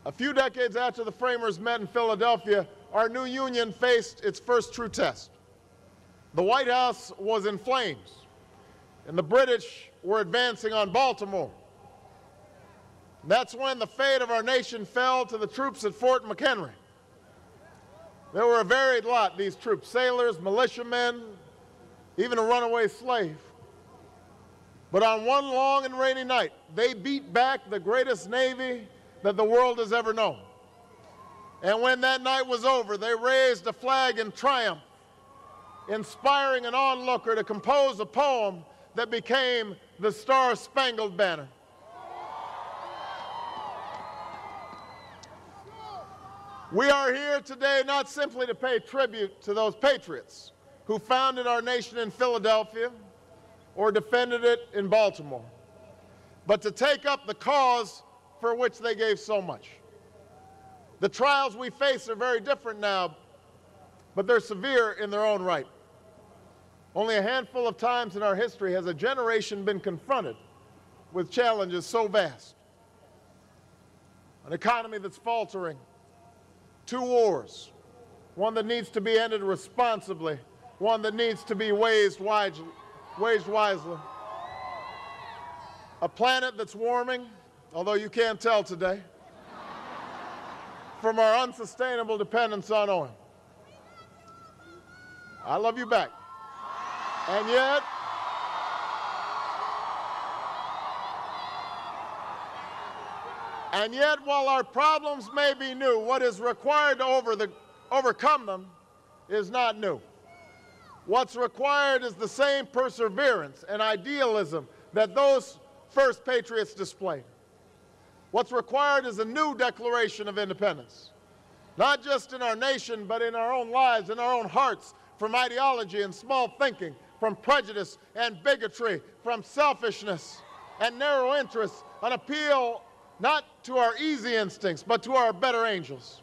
A few decades after the framers met in Philadelphia, our new union faced its first true test. The White House was in flames, and the British were advancing on Baltimore. That's when the fate of our nation fell to the troops at Fort McHenry. There were a varied lot, these troops, sailors, militiamen, even a runaway slave. But on one long and rainy night, they beat back the greatest navy that the world has ever known. And when that night was over, they raised a flag in triumph, inspiring an onlooker to compose a poem that became the Star-Spangled Banner. We are here today not simply to pay tribute to those patriots who founded our nation in Philadelphia or defended it in Baltimore, but to take up the cause for which they gave so much. The trials we face are very different now, but they're severe in their own right. Only a handful of times in our history has a generation been confronted with challenges so vast. An economy that's faltering, 2 wars, one that needs to be ended responsibly, one that needs to be waged wisely, a planet that's warming, although you can't tell today, from our unsustainable dependence on oil. I love you back. And yet, while our problems may be new, what is required to overcome them is not new. What's required is the same perseverance and idealism that those first patriots displayed. What's required is a new declaration of independence, not just in our nation, but in our own lives, in our own hearts, from ideology and small thinking, from prejudice and bigotry, from selfishness and narrow interests, an appeal not to our easy instincts, but to our better angels.